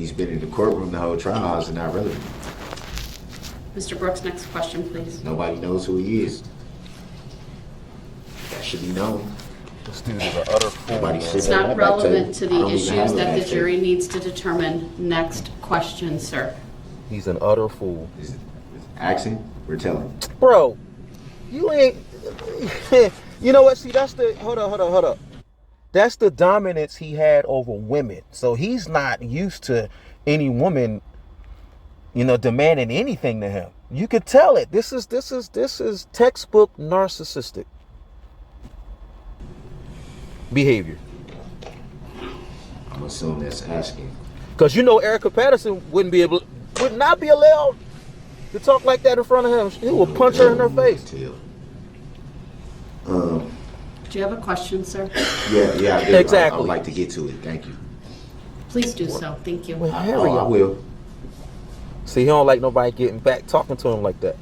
he's been in the courtroom the whole trial is not relevant. Mr. Brooks, next question, please. Nobody knows who he is. That should be known. This dude is an utter fool. It's not relevant to the issues that the jury needs to determine. Next question, sir. He's an utter fool. Is it asking? We're telling. Bro, you ain't... You know what? See, that's the... Hold up. That's the dominance he had over women. So he's not used to any woman, demanding anything to him. You could tell it. This is textbook narcissistic behavior. I'm assuming that's asking. Because Erica Patterson would not be allowed to talk like that in front of him. He will punch her in her face. Do you have a question, sir? Yeah, I do. Exactly. I would like to get to it. Thank you. Please do so. Thank you. Well, I will. See, he don't like nobody getting back talking to him like that.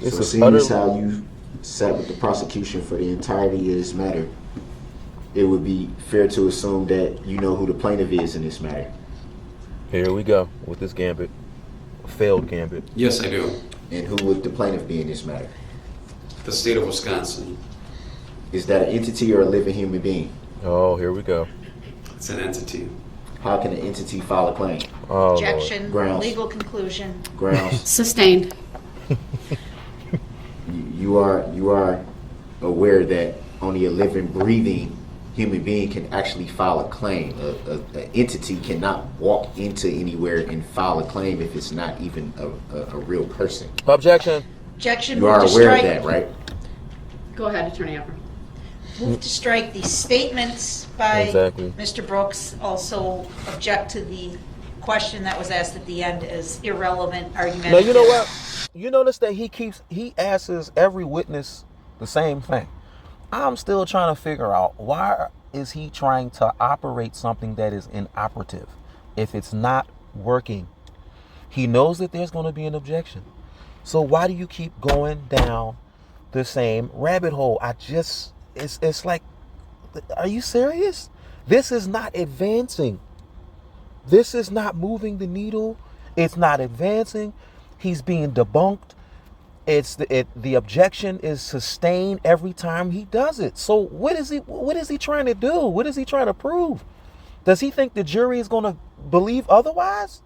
So seeing as how you sat with the prosecution for the entirety of this matter, it would be fair to assume that you know who the plaintiff is in this matter. Here we go with this gambit. A failed gambit. Yes, I do. And who would the plaintiff be in this matter? The state of Wisconsin. Is that an entity or a living human being? Oh, here we go. It's an entity. How can an entity file a claim? Oh, Objection. Grounds. Legal conclusion. Grounds. Sustained. You are aware that only a living, breathing human being can actually file a claim. An entity cannot walk into anywhere and file a claim if it's not even a real person. Objection. Objection. You are Move to aware of strike. that, right? Go ahead, Attorney Opper. Move to strike the statements by Exactly. Mr. Brooks. Also object to the question that was asked at the end as irrelevant argument. Now, you know what? You notice that he asks every witness the same thing. I'm still trying to figure out, why is he trying to operate something that is inoperative if it's not working? He knows that there's going to be an objection. So why do you keep going down the same rabbit hole? It's like, are you serious? This is not advancing. This is not moving the needle. It's not advancing. He's being debunked. The objection is sustained every time he does it. So what is he trying to do? What is he trying to prove? Does he think the jury is going to believe otherwise?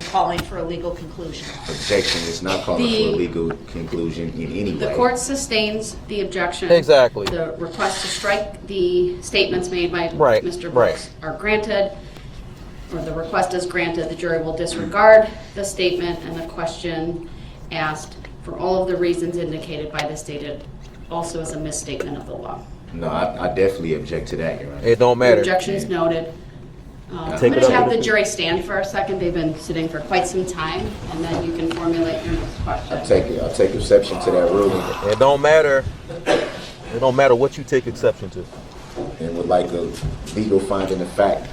Calling for a legal conclusion. Objection is not calling for a legal conclusion in any way. The court sustains the objection. Exactly. The request to strike the statements made by Right, Mr. Brooks are granted, or the request is granted. The jury will disregard the statement and the question asked for all of the reasons indicated by the stated. Also is a misstatement of the law. No, I definitely object to that, Your Honor. It don't The matter. objection is noted. I'm Take going it to up. have the jury stand for a second. They've been sitting for quite some time, and then you can formulate your next question. I'll take exception to that ruling It don't matter. It don't matter what you take exception to. and would like a legal finding of fact.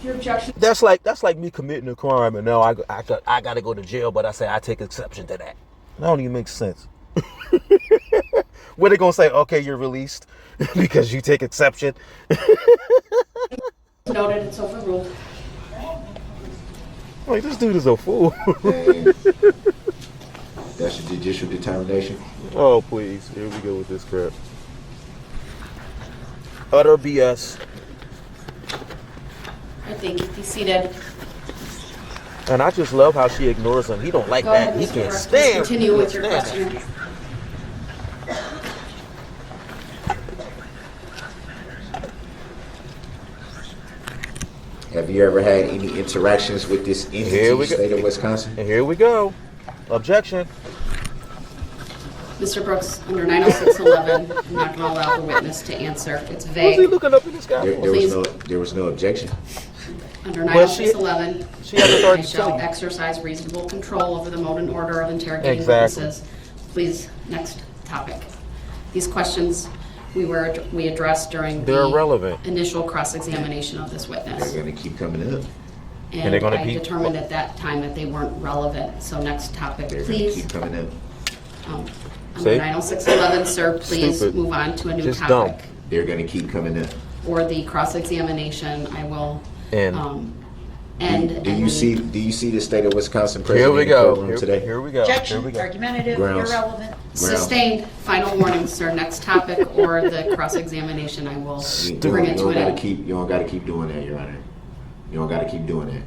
Your objection. That's like me committing a crime and now I got to go to jail, but I say I take exception to that. That don't even make sense. What they gonna say? Okay, you're released because you take exception. Noted, it's overruled. Like, this dude is a fool. And that's a judicial determination. Oh please, here we go with this crap. Utter BS. I think be seated. And I just love how she ignores him. He don't like Go that. ahead, He Mr. can't Brooks. stand. Continue with your can't stand question. Have you ever had any interactions with this Here entity, we go. state of Wisconsin? And here we go. Objection. Mr. Brooks, under 90611, I'm not going to allow the witness to answer. It's What's he vague. looking up in this guy? There was no objection. Under Well, she 90611, has authority I to shall tell you. exercise reasonable control over the mode and order of interrogating Exactly. witnesses. Please, next topic. These questions we addressed during They're the irrelevant. initial cross-examination of this They're witness. going to keep coming up. And they're gonna I be- determined at that time that they weren't relevant. So next topic, They're gonna please. keep coming up. Under See? 90611, sir, please Stupid. move on to a new Just topic. dumb. They're gonna keep coming up. For the cross-examination, I will And end. Do you see the state of Wisconsin here president we in the go. courtroom today? Here we go. Objection, Here we go. argumentative, Grounds. irrelevant. Sustained. Final warning, sir. Next topic or the cross-examination, I will bring it to an end. You don't gotta keep doing that, Your Honor. You don't gotta keep doing that.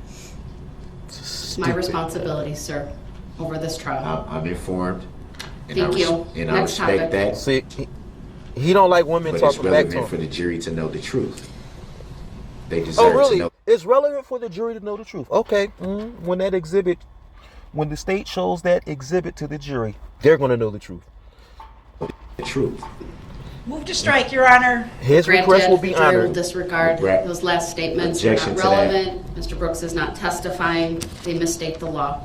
It's my responsibility, sir, over this trial. I'm informed. And Thank you. And I Next respect topic. that. See, he don't like women But it's talking back to relevant for him. the jury to know the truth. They Oh, deserve to really? know It's relevant for the jury to know the truth. Okay. When the state shows that exhibit to the jury, they're going to know the truth. the truth. Move to strike, Your Honor. His request Granted, will the be jury will honored. disregard Right. those last statements. They're Objection not to that. relevant. Mr. Brooks is not testifying. They misstate the law.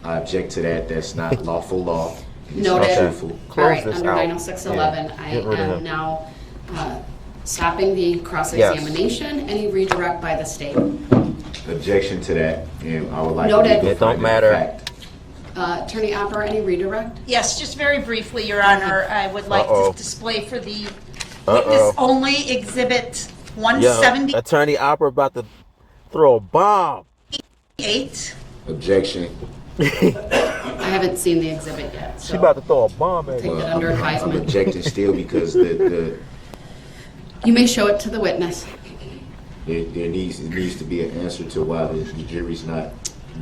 I object to that. That's not lawful law. It's Noted. not truthful. All Close right, this under out. 90611, Yeah, I get rid of am him. now stopping the cross-examination. Any redirect by the state? Objection to that. And I would like Noted. to It don't matter. Attorney Opper, any redirect? Yes, just very briefly, Your Honor, I would like Uh-oh. to display for the Uh-oh. witness-only Exhibit Yeah, 178. Attorney Opper about to throw a bomb. Objection. I haven't seen the exhibit yet, She so about to throw a bomb at take you. that under I'm advisement. objecting still because the You may show it to the witness. there needs to be an answer to why the jury's not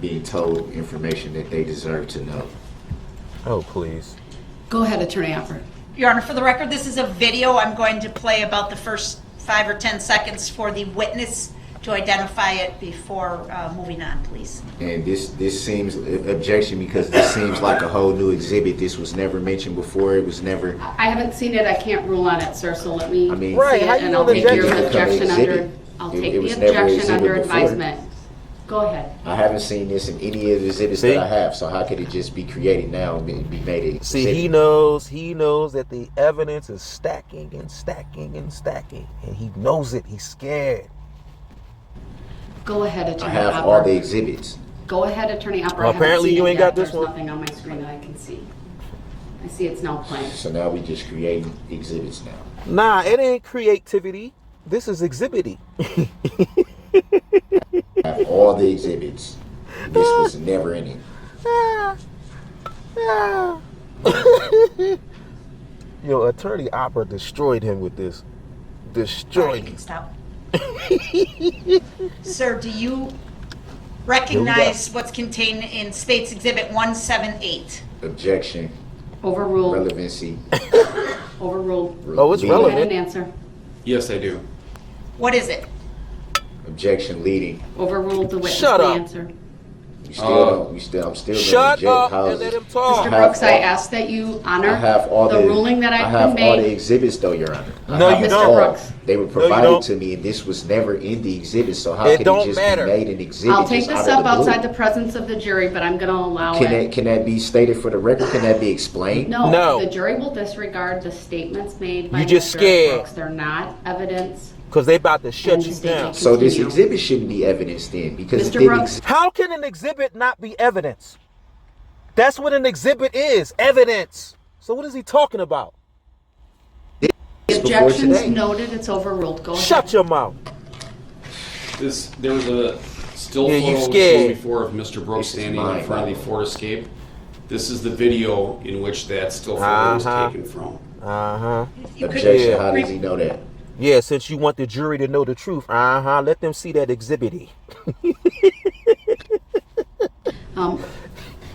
being told information that they deserve to know. Oh, please. Go ahead, Attorney Opper. Your Honor, for the record, this is a video. I'm going to play about the first 5 or 10 seconds for the witness to identify it before moving on, please. And this seems objection because this seems like a whole new exhibit. This was never mentioned before. It was never. I haven't seen it. I can't rule on it, sir, so let me I mean- see Right, it, how you and know I'll the take your objection become an objection under, exhibit? I'll It take the was never an objection under exhibit before. advisement. Go ahead. I haven't seen this in any of the exhibits See? that I have. So how could it just be created now and be made an See, exhibit? he knows that the evidence is stacking and stacking and stacking. And he knows it. He's scared. Go ahead, I Attorney have Opper. all the exhibits. Go ahead, Attorney Opper. Well, I haven't apparently seen you it ain't yet. got this There's one. nothing on my screen that I can see. I see it's now playing. So now we just creating exhibits now. Nah, it ain't creativity. This is exhibity. I have all the exhibits. This was never in it. Yo, Attorney Opper destroyed him with this. All right, Destroyed you him. can stop. Sir, do you recognize what's contained in State's Exhibit 178? Objection. Overruled. Relevancy. Overruled. Oh, it's Leading. Go ahead relevant. and answer. Yes, I do. What is it? Objection. Leading. Overruled. The witness Shut may up. answer. You still don't. I'm still gonna Shut object. up How and is let it? him talk. Mr. have Brooks, I all- ask that you I honor have all the ruling that I I've have been all the made. exhibits, though, Your Honor. I No, have you them don't. all. Brooks. They were you provided don't. to me, and this was never in the exhibit. So how It could don't it just matter. be made an exhibit? I'll take just this out up of the blue? outside the presence of the jury, but I'm going to allow Can it. that be stated for the record? Can that be explained? No. The jury will disregard the statements made by You just Mr. scared. Brooks. They're not evidence. Because they about to shut And you state down. it. So this Continue. exhibit shouldn't be evidence then, because Mr. it didn't Brooks. exist. How can an exhibit not be evidence? That's what an exhibit is, evidence. So what is he talking about? The before objection's today. noted, it's overruled. Go ahead. Shut your mouth. There was a still Yeah, you photo scared. shown before of Mr. Brooks This is standing in mine. front of the Ford Escape. This is the video in which that still photo was Uh-huh. taken from. Uh-huh. You could- Objection. Yeah. How does he know that? Yeah, since you want the jury to know the truth, let them see that exhibity.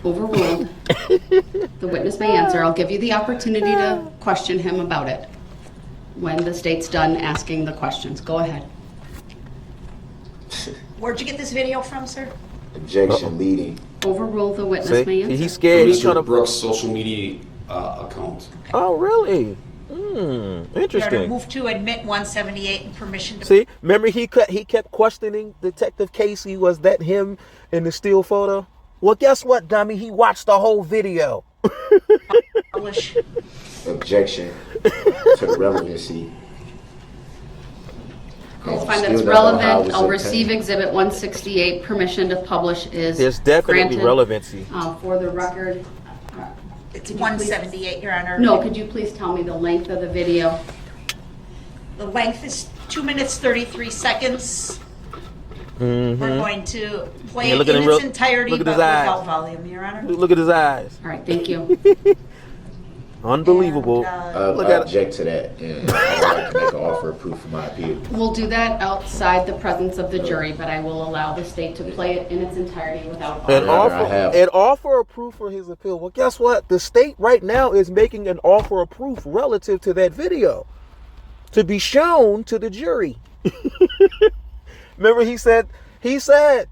Overruled. The witness may answer. I'll give you the opportunity to question him about it when the state's done asking the questions. Go ahead. Where'd you get this video from, sir? Objection. Leading. Overruled. The witness may See, answer. he's scared. He's Mr. trying to. Brooks' social media account. Oh, really? Your Honor, Interesting. move to admit 178 and permission to... See, remember he kept questioning Detective Casey. Was that him in the still photo? Well, guess what, dummy? He watched the whole video. publish. Objection to relevancy. I'll find Still that's don't know how it relevant. was I'll receive obtained. Exhibit 168. Permission to publish is There's definitely granted. relevancy. For the record. It's Could you please- 178, Your Honor. No, could you please tell me the length of the video? The length is 2 minutes, 33 seconds. We're going to play Yeah, it look in at him its real- entirety, look at but his eyes. without volume, Your Honor. Look at his eyes. All right, thank you. Unbelievable. And, Look I at it. object to that, and I'd like to make an offer of proof for my appeal. We'll do that outside the presence of the jury, but I will allow the state to play it in its entirety without An audio. offer of proof for his appeal. Well, guess what? The state right now is making an offer of proof relative to that video to be shown to the jury. Remember, he said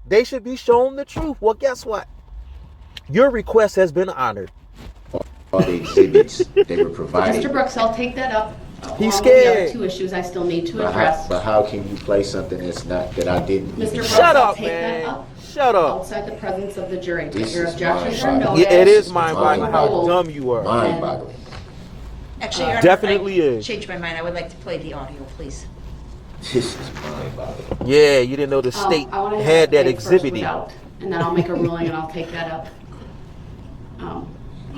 they should be shown the truth. Well, guess what? Your request has been honored. All the exhibits they were provided. Mr. Brooks, I'll take that up. He's along with the other scared. 2 issues I still need to But address. how can you play something that I didn't? Mr. even- Brooks, Shut I'll up, take that man. up Shut up. outside the presence of the jury. This Your is objections are mind-boggling. noted. Yeah, it is mind-boggling how Hold. dumb you are. Mind-boggling. Actually, Your Honor, Definitely I is. changed my mind. I would like to play the audio, please. This is mind-boggling. Yeah, you didn't know the state I wanna had that play first exhibit. without, and then I'll make a ruling and I'll take that up.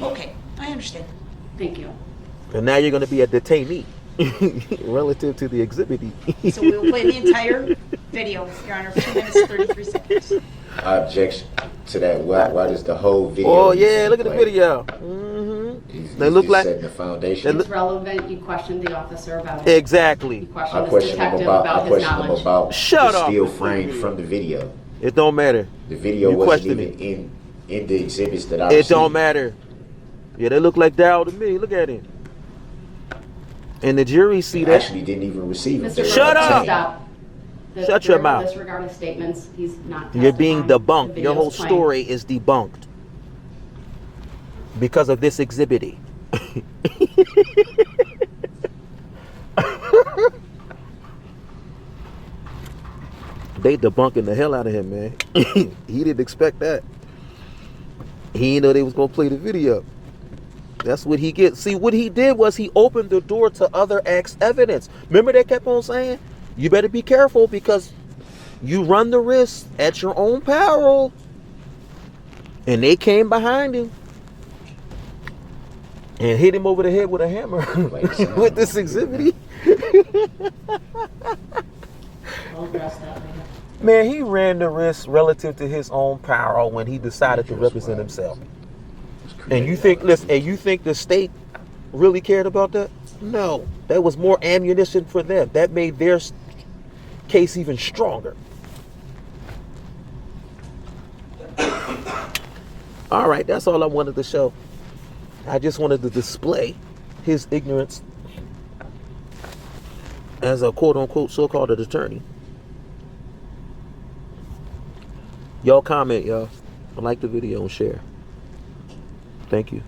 Okay, I understand. Thank you. And now you're going to be a detainee relative to the exhibit. So we will play the entire video, Your Honor, 2 minutes, 33 seconds. I object to that. Why does the whole video? Oh need to yeah, be look at the played? video. He's They look just like- setting the foundation. It's relevant. You questioned the officer about it. Exactly. You I questioned this question him detective about. about I his question him knowledge. about Shut the up. still frame from the video. It don't matter. The video You wasn't question even in the exhibits that I It received. don't matter. Yeah, they look like Darrell to me. Look at him. And the jury see I that. actually didn't even receive it. Mr. They were Shut Brooks, up. Stop. The Shut your jury will mouth. Disregard his statements. He's not. You're being testifying. debunked. The Your whole video's playing. story is debunked because of this exhibit. They debunking the hell out of him, man. He didn't expect that. He didn't know they was gonna play the video. That's what he gets. See, what he did was he opened the door to other acts evidence. Remember they kept on saying, you better be careful because you run the risk at your own peril. And they came behind him and hit him over the head with a hammer with this exhibit. I'll address that later. Man, he ran the risk relative to his own peril when he decided to represent himself. And you think, listen, and you think the state really cared about that? No, that was more ammunition for them. That made their case even stronger. All right, that's all I wanted to show. I just wanted to display his ignorance as a quote-unquote so-called attorney. Y'all comment, y'all. Like the video and share. Thank you.